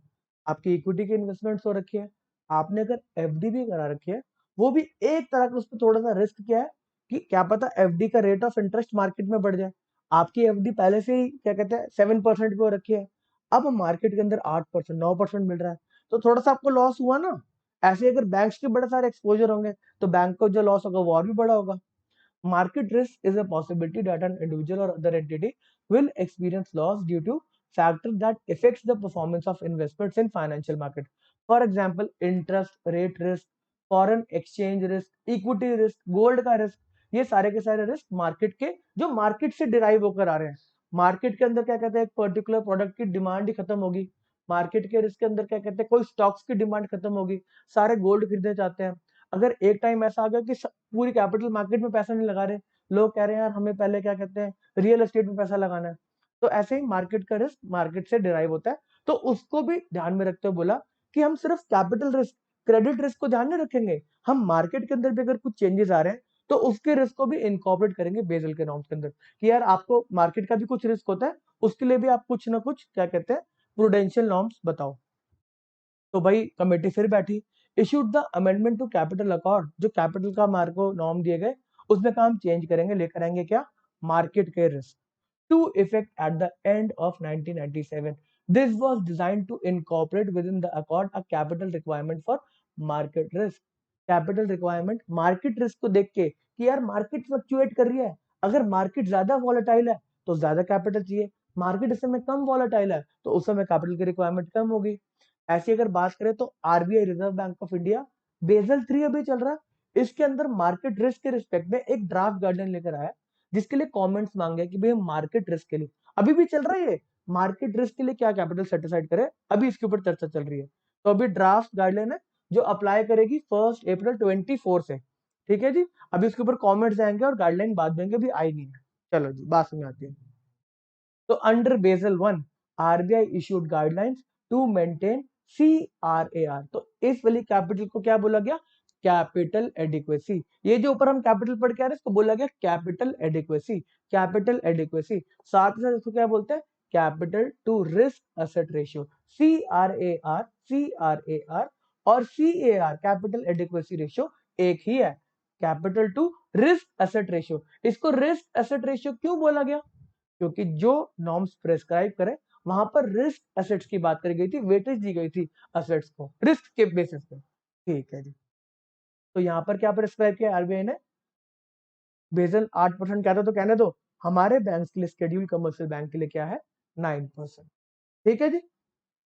आपकी इक्विटी की इन्वेस्टमेंट्स हो रखी है, आपने अगर एफडी भी करा रखी है, वो भी एक तरह का उसमें थोड़ा सा रिस्क क्या है कि क्या पता एफडी का रेट ऑफ इंटरेस्ट मार्केट में बढ़ जाए। आपकी एफडी पहले से ही क्या कहते हैं 7% पे हो रखी है, अब मार्केट के अंदर 8% 9% मिल रहा है, तो थोड़ा सा आपको लॉस हुआ ना। ऐसे अगर बैंक्स के बड़े सारे एक्सपोजर होंगे तो बैंक को जो लॉस होगा वो और भी बड़ा होगा। Market risk is a possibility that an individual or other entity will experience loss due to factors that affects the performance of investments in financial market. For example, interest rate risk, foreign exchange risk, equity risk, gold का risk, ये सारे के सारे risk market के जो market से derive होकर आ रहे हैं। मार्केट के अंदर क्या कहते हैं, एक पर्टिकुलर प्रोडक्ट की डिमांड ही खत्म होगी। मार्केट के रिस्क के अंदर क्या कहते हैं, कोई स्टॉक्स की डिमांड खत्म होगी, सारे गोल्ड खरीदने चाहते हैं। अगर एक टाइम ऐसा आ गया कि पूरी कैपिटल मार्केट में पैसा नहीं लगा रहे, लोग कह रहे हैं यार हमें पहले क्या कहते हैं रियल एस्टेट में पैसा लगाना है, तो ऐसे ही मार्केट का रिस्क मार्केट से डिराइव होता है। तो उसको भी ध्यान में रखते हुए बोला कि हम सिर्फ कैपिटल रिस्क क्रेडिट रिस्क को ध्यान में रखेंगे, हम मार्केट के अंदर भी अगर कुछ चेंजेस आ रहे हैं तो उसके रिस्क को भी इनकॉर्पोरेट करेंगे बेसल के नॉर्म्स के अंदर, कि यार आपको मार्केट का भी कुछ रिस्क होता है, उसके लिए भी आप कुछ ना कुछ क्या कहते हैं प्रूडेंशियल नॉर्म्स बताओ। तो भाई कमेटी फिर बैठी, issued the amendment to capital accord, जो कैपिटल का मार्को नॉर्म दिए गए उसमें काम चेंज करेंगे, लेकर आएंगे क्या, मार्केट के risk to effect at the end of 1997. This was designed to incorporate within the accord a capital requirement for market risk. Capital requirement market risk को देख के कि यार मार्केट फ्लक्चुएट कर रही है, अगर मार्केट ज्यादा वॉलेटाइल है तो ज्यादा कैपिटल चाहिए, मार्केट इस समय कम वॉलेटाइल है तो उस समय कैपिटल की रिक्वायरमेंट कम होगी। ऐसी अगर बात करें तो RBI reserve bank of India Basel 3 अभी चल रहा है, इसके अंदर मार्केट रिस्क के रिस्पेक्ट में एक ड्राफ्ट गाइडलाइन लेकर आया जिसके लिए कमेंट्स मांगे कि भाई मार्केट रिस्क के लिए अभी भी चल रहा है ये, मार्केट रिस्क के लिए क्या कैपिटल सेट असाइड करे, अभी इसके ऊपर चर्चा चल रही है। तो अभी ड्राफ्ट गाइडलाइन है जो अप्लाई करेगी 1 अप्रैल 2024 से, ठीक है जी। अभी उसके ऊपर कमेंट्स आएंगे और गाइडलाइन बाद में अभी आई नहीं है। चलो जी बात समझ आती है। तो under Basel 1 RBI issued guidelines to maintain CRAR। तो इस वाली कैपिटल को क्या बोला गया, कैपिटल एडिक्वेसी। ये जो ऊपर हम कैपिटल पढ़ के आ रहे हैं इसको बोला गया कैपिटल एडिक्वेसी। कैपिटल एडिक्वेसी साथ ही साथ इसको क्या बोलते हैं, capital to risk asset ratio. CRAR CRAR और CAR कैपिटल एडिक्वेसी रेशियो एक ही है, capital to risk asset ratio. इसको रिस्क एसेट रेशियो क्यों बोला गया, क्योंकि जो नॉर्म्स प्रेस्क्राइब करे वहां पर रिस्क एसेट्स की बात करी गई थी, वेटेज दी गई थी एसेट्स को रिस्क के बेसिस पे, ठीक है जी। तो यहाँ पर क्या प्रेस्क्राइब किया आरबीआई ने, बेसल 8% क्या था तो कहने दो, हमारे बैंक के लिए शेड्यूल कमर्शियल बैंक के लिए क्या है 9%, ठीक है जी।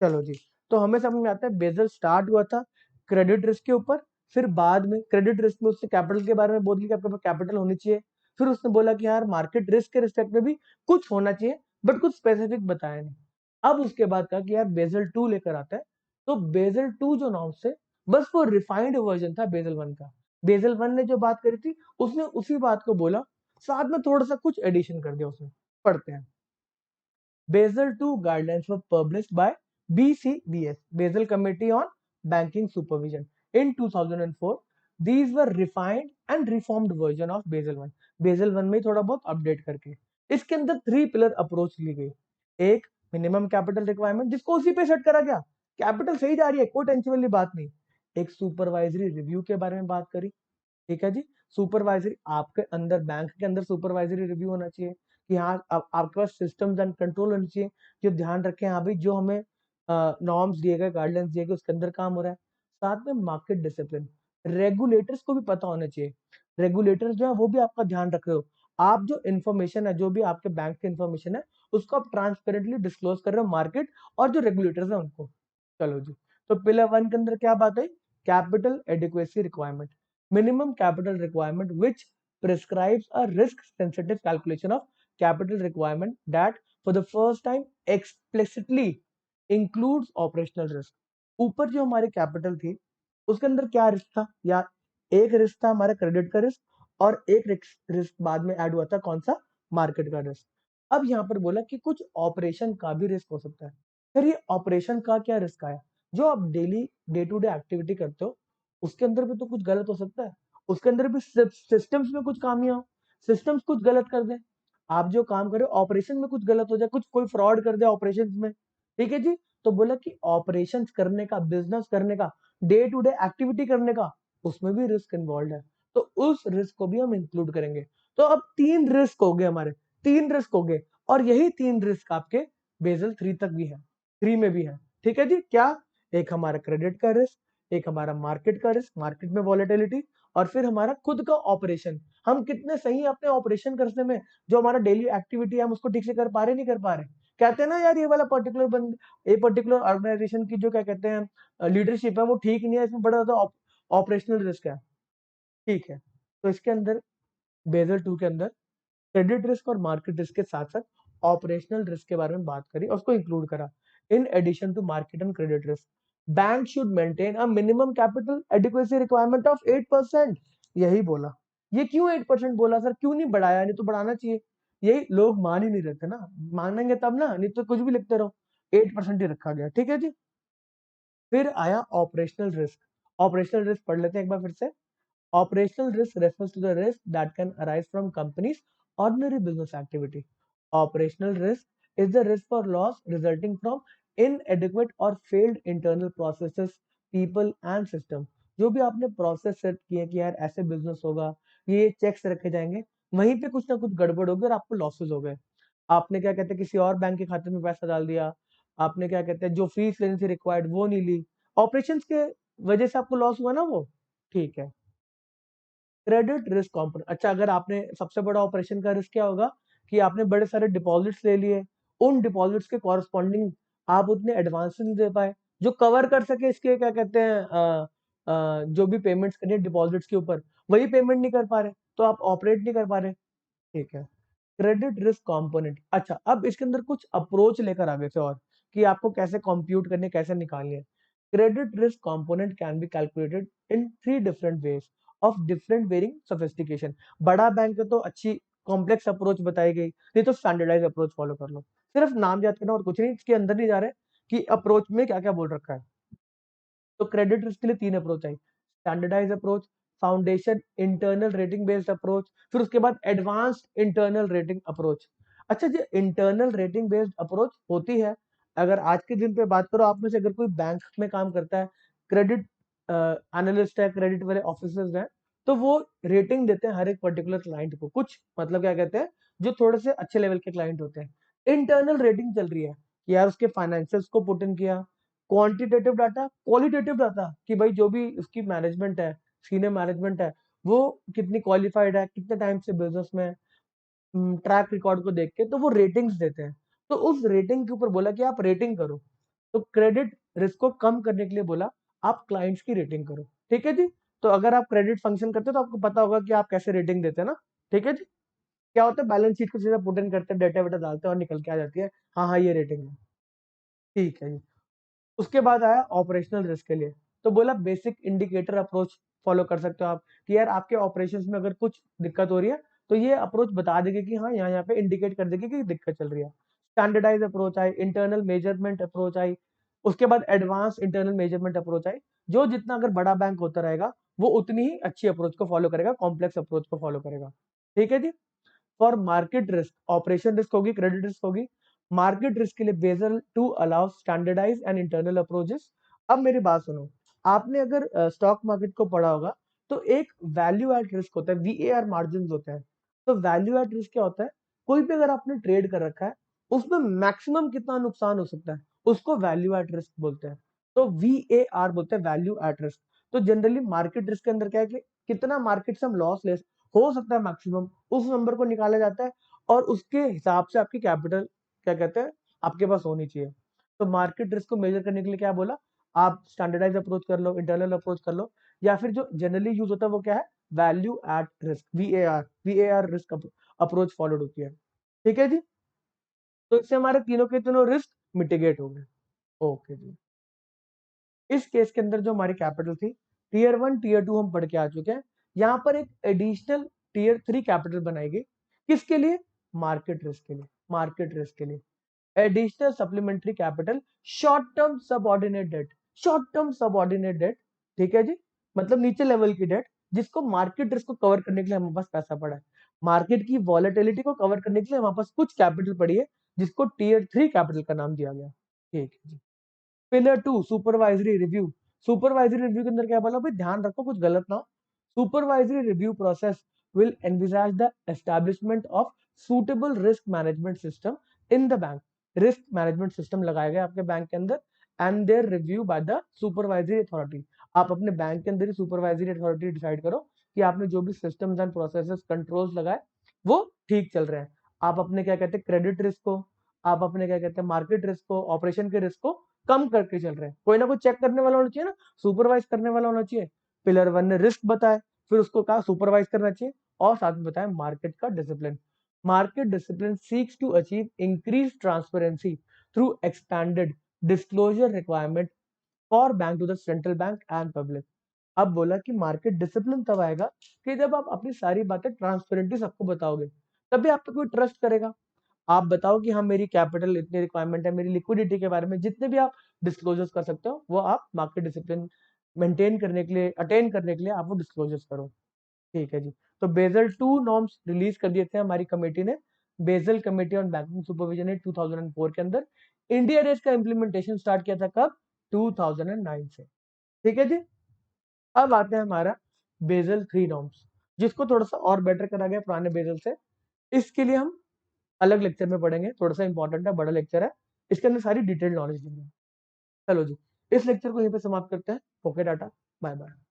चलो जी, तो हमें समझ में आता है बेसल स्टार्ट हुआ था क्रेडिट रिस्क के ऊपर, फिर बाद में क्रेडिट रिस्क में उससे कैपिटल के बारे में बोल दिया कि आपके पास कैपिटल होनी चाहिए, फिर उसने बोला कि यार मार्केट रिस्क के रिस्पेक्ट में भी कुछ होना चाहिए बट कुछ स्पेसिफिक बताया नहीं। अब उसके बाद कहा कि यार बेसल 2 लेकर आता है, तो बेसल 2 जो नॉर्म से बस वो रिफाइंड वर्जन था बेसल 1 का। बेसल 1 ने जो बात करी थी उसने उसी बात को बोला, साथ में थोड़ा सा कुछ एडिशन कर दिया उसने, पढ़ते हैं। Basel II guidelines were published by BCBS, Basel Committee on Banking Supervision, in 2004. These were refined and reformed version of Basel I. Basel I में थोड़ा बहुत अपडेट करके इसके अंदर 3 पिलर अप्रोच ली गई। एक मिनिमम कैपिटल रिक्वायरमेंट जिसको उसी पे सेट करा गया, कैपिटल सही जा रही है कोई टेंशन वाली बात नहीं। एक सुपरवाइजरी रिव्यू के बारे में बात करी, ठीक है जी। सुपरवाइजरी आपके अंदर बैंक के अंदर सुपरवाइजरी रिव्यू होना चाहिए कि हाँ आपके पास सिस्टम्स एंड कंट्रोल होने चाहिए जो ध्यान रखें हाँ भाई जो हमें नॉर्म्स दिए गए गाइडलाइंस दिए गए उसके अंदर काम हो रहा है। साथ में मार्केट डिसिप्लिन, रेगुलेटर्स को भी पता होना चाहिए, रेगुलेटर्स जो है वो भी आपका ध्यान रख रहे हो, आप जो इन्फॉर्मेशन है जो भी आपके बैंक की इन्फॉर्मेशन है उसको आप ट्रांसपेरेंटली डिस्क्लोज कर रहे हो मार्केट और जो रेगुलेटर्स है उनको। चलो जी, तो पिलर 1 के अंदर क्या बात है, capital adequacy requirement, minimum capital requirement which prescribes a risk sensitive calculation of capital requirement that for the first time explicitly includes operational risk। ऊपर जो हमारी कैपिटल थी उसके अंदर क्या रिस्क था यार, एक रिस्क था हमारा क्रेडिट का रिस्क, और एक रिस्क बाद में ऐड हुआ था, कौन सा, मार्केट का रिस्क। अब यहाँ पर बोला कि कुछ ऑपरेशन का भी रिस्क हो सकता है। फिर ये ऑपरेशन का क्या रिस्क आया? जो आप daily day to day activity करते हो उसके अंदर भी तो कुछ गलत हो सकता है, उसके अंदर भी सिस्टम्स में कुछ खामियां हो, सिस्टम्स कुछ गलत कर दे, आप जो काम कर रहे हो ऑपरेशन में कुछ गलत हो जाए, कुछ कोई फ्रॉड कर दे ऑपरेशन में, ठीक है जी। तो बोला कि ऑपरेशन करने का, बिजनेस करने का, डे टू डे एक्टिविटी करने का, उसमें भी रिस्क इन्वॉल्व है, तो उस रिस्क को भी हम इंक्लूड करेंगे। तो अब 3 रिस्क हो गए हमारे, 3 रिस्क हो गए, और यही 3 रिस्क आपके बेजल 3 तक भी है, 3 में भी है, ठीक है जी। क्या? एक हमारा क्रेडिट का रिस्क, एक हमारा मार्केट का रिस्क, मार्केट में वॉलेटिलिटी, और फिर हमारा खुद का ऑपरेशन, हम कितने सही अपने ऑपरेशन करने में, जो हमारा डेली एक्टिविटी है हम उसको ठीक से कर पा रहे नहीं कर पा रहे। कहते हैं ना यार, ये वाला पर्टिकुलर ऑर्गेनाइजेशन की जो क्या कहते हैं लीडरशिप है वो ठीक नहीं है, इसमें बड़ा ज्यादा ऑपरेशनल रिस्क है, ठीक है। तो इसके अंदर बेजल 2 के अंदर क्रेडिट रिस्क और मार्केट रिस्क के साथ साथ ऑपरेशनल रिस्क के बारे में बात करी और उसको इंक्लूड करा। In addition to market and credit risk, bank should maintain a minimum capital adequacy requirement of 8%। यही बोला। ये क्यों 8% बोला सर, क्यों नहीं बढ़ाया? नहीं तो बढ़ाना चाहिए। यही लोग मान ही नहीं रहते ना, मानेंगे तब ना, नहीं तो कुछ भी लिखते रहो। 8% ही रखा गया, ठीक है जी। फिर आया ऑपरेशनल रिस्क। ऑपरेशनल रिस्क पढ़ लेते हैं एक बार फिर से। Operational risk refers to the risk that can arise from companies' ordinary business activity. Operational risk is the risk or loss resulting from inadequate or failed internal processes, people and system. जो भी आपने process set किए कि यार ऐसे business होगा, ये checks रखे जाएंगे, वहीं पे कुछ ना कुछ गड़बड़ होगी और आपको लॉसेस हो गए। आपने क्या कहते हैं किसी और बैंक के खाते में पैसा डाल दिया, आपने क्या कहते हैं जो फीस लेनी थी रिक्वायर्ड वो नहीं ली, ऑपरेशंस के वजह से आपको लॉस हुआ ना वो, ठीक है। क्रेडिट रिस्क कॉम्पोनेंट, अच्छा अगर आपने, सबसे बड़ा ऑपरेशन का रिस्क क्या होगा कि आपने बड़े सारे डिपॉजिट्स ले लिए, उन डिपॉजिट्स के कॉरस्पॉन्डिंग आप उतने एडवांस नहीं दे पाए जो कवर कर सके इसके क्या कहते हैं जो भी पेमेंट्स करनी है डिपॉजिट्स के ऊपर, वही पेमेंट नहीं कर पा रहे, तो आप ऑपरेट नहीं कर पा रहे, ठीक है। क्रेडिट रिस्क कंपोनेंट, अच्छा अब इसके अंदर कुछ अप्रोच लेकर आगे से और कि आपको कैसे कंप्यूट करने, कैसे निकालनी है। Credit risk component can be calculated in 3 different ways of different varying sophistication. बड़ा बैंक है तो अच्छी कॉम्प्लेक्स अप्रोच बताई गई, नहीं तो स्टैंडर्डाइज अप्रोच फॉलो कर लो। सिर्फ नाम याद करना और कुछ नहीं, इसके अंदर नहीं जा रहे कि अप्रोच में क्या क्या बोल रखा है। तो क्रेडिट रिस्क के लिए 3 अप्रोच आई, standardize approach, foundation internal rating based approach, फिर उसके बाद एडवांस्ड इंटरनल रेटिंग अप्रोच। अच्छा जो इंटरनल रेटिंग बेस्ड अप्रोच होती है, अगर आज के दिन पे बात करो, आप में से अगर कोई बैंक में काम करता है, क्रेडिट एनालिस्ट है, क्रेडिट वाले ऑफिसर्स हैं, तो वो रेटिंग देते हैं हर एक पर्टिकुलर क्लाइंट को, कुछ मतलब क्या कहते हैं जो थोड़े से अच्छे लेवल के क्लाइंट होते हैं। इंटरनल रेटिंग चल रही है कि यार उसके फाइनेंशियल्स को पुट इन किया, क्वांटिटेटिव डाटा, क्वालिटेटिव डाटा कि भाई जो भी उसकी मैनेजमेंट है, सीनियर मैनेजमेंट है, वो कितनी क्वालिफाइड है, कितने टाइम से बिजनेस में, ट्रैक रिकॉर्ड को देख के तो वो रेटिंग्स देते हैं। तो उस रेटिंग के ऊपर बोला कि आप रेटिंग करो। तो क्रेडिट रिस्क को कम करने के लिए बोला आप क्लाइंट्स की रेटिंग करो, ठीक है जी। तो अगर आप क्रेडिट फंक्शन करते हो तो आपको पता होगा कि आप कैसे रेटिंग देते हैं ना, ठीक है जी। क्या होता है, बैलेंस शीट को सीधा पुट इन करते हैं, डेटा वेटा डालते हैं और निकल के आ जाती है, हाँ हाँ ये रेटिंग है, ठीक है जी। उसके बाद आया ऑपरेशनल रिस्क के लिए। तो बोला बेसिक इंडिकेटर अप्रोच फॉलो कर सकते हो आप कि यार आपके ऑपरेशंस में अगर कुछ दिक्कत हो रही है तो ये अप्रोच बता देगी कि हाँ यहाँ यहाँ पे इंडिकेट कर देगी कि दिक्कत चल रही है। स्टैंडर्डाइज अप्रोच आई, इंटरनल मेजरमेंट अप्रोच आई, उसके बाद एडवांस इंटरनल मेजरमेंट अप्रोच आई। जो जितना अगर बड़ा बैंक होता रहेगा वो उतनी ही अच्छी अप्रोच को फॉलो करेगा, कॉम्प्लेक्स अप्रोच को फॉलो करेगा, ठीक है जी। For market risk, operation risk होगी, क्रेडिट रिस्क होगी। मार्केट रिस्क के लिए Basel two allow standardize and internal approaches. अब मेरी बात सुनो, आपने अगर स्टॉक मार्केट को पढ़ा होगा तो एक वैल्यू एड रिस्क होता है, वीएआर मार्जिन होते हैं। तो वैल्यू एड रिस्क क्या होता है, कोई भी अगर आपने ट्रेड कर रखा है उसमें मैक्सिमम कितना नुकसान हो सकता है, उसको वैल्यू एड रिस्क बोलते हैं। तो वीएआर बोलते हैं वैल्यू एड रिस्क। तो जनरली मार्केट रिस्क के अंदर क्या है कि कितना मार्केट से हम लॉस ले हो सकता है मैक्सिमम, उस नंबर को निकाला जाता है और उसके हिसाब से आपकी कैपिटल क्या कहते हैं आपके पास होनी चाहिए। तो मार्केट रिस्क को मेजर करने के लिए क्या बोला, आप स्टैंडर्डाइज अप्रोच कर लो, इंटरनल अप्रोच कर लो, या फिर जो जनरली यूज होता है वो क्या है, value at risk, VAR risk approach followed होती है, ठीक है जी। तो इससे हमारे तीनों के तीनों रिस्क मिटिगेट हो गए, ओके जी। इस केस के अंदर जो हमारी कैपिटल थी टीयर 1 टीयर 2 हम पढ़ के आ चुके हैं। यहाँ पर एक एडिशनल टीयर 3 कैपिटल बनाई गई, किसके लिए? मार्केट रिस्क के लिए, मार्केट रिस्क के लिए। Additional supplementary capital, short term subordinate debt, short term subordinate debt, ठीक है जी, मतलब नीचे लेवल की डेट जिसको मार्केट रिस्क को कवर करने के लिए हमारे पास पैसा पड़ा है, मार्केट की वॉलेटिलिटी को कवर करने के लिए हमारे पास कुछ कैपिटल पड़ी है जिसको टीयर 3 कैपिटल का नाम दिया गया। ठीक है जी। Pillar 2 supervisory review. Supervisory review के अंदर क्या बोला भाई, ध्यान रखो कुछ गलत ना हो। Supervisory review process will envisage the establishment of suitable risk management system in the bank. Risk management system लगाया गया आपके बैंक के अंदर and their review by the supervisory authority. आप अपने बैंक के अंदर ही सुपरवाइजरी अथॉरिटी डिसाइड करो कि आपने जो भी सिस्टम्स एंड प्रोसेसेस कंट्रोल्स लगाए वो ठीक चल रहे हैं। आप अपने क्या कहते हैं क्रेडिट रिस्क को, आप अपने क्या कहते हैं मार्केट रिस्क को, ऑपरेशन के रिस्क को कम करके चल रहे हैं। कोई ना कोई चेक करने वाला होना चाहिए ना, सुपरवाइज करने वाला होना चाहिए। पिलर 1 ने रिस्क बताया, फिर उसको कहा सुपरवाइज करना चाहिए, और साथ में बताया मार्केट का discipline. Market discipline seeks to achieve increase transparency through expanded disclosure requirement for bank to the central bank and public. अब बोला कि मार्केट डिसिप्लिन तब आएगा कि जब आप अपनी सारी बातें ट्रांसपेरेंटली सबको बताओगे, तभी आप पे कोई ट्रस्ट करेगा। आप बताओ कि हाँ मेरी कैपिटल इतनी रिक्वायरमेंट है, मेरी लिक्विडिटी के बारे में जितने भी आप डिस्क्लोजर्स कर सकते हो वो आप मार्केट डिसिप्लिन मेंटेन करने के लिए, अटेन करने के लिए आप वो डिस्क्लोजर्स करो। ठीक है जी। तो बेजल 2 नॉर्म्स रिलीज कर दिए थे हमारी कमेटी ने, Basel committee on banking supervision ने 2004 के अंदर। इंडिया ने इसका इंप्लीमेंटेशन स्टार्ट किया था कब? 2009 से। ठीक है जी। अब आते हैं हमारा बेजल 3 नॉर्म्स, जिसको थोड़ा सा और बेटर करा गया पुराने बेजल से। इसके लिए हम अलग लेक्चर में पढ़ेंगे, थोड़ा सा इंपॉर्टेंट है, बड़ा लेक्चर है, इसके अंदर सारी डिटेल नॉलेज देंगे। चलो जी, इस लेक्चर को यहीं पे समाप्त करते हैं। Okay Tata, bye bye.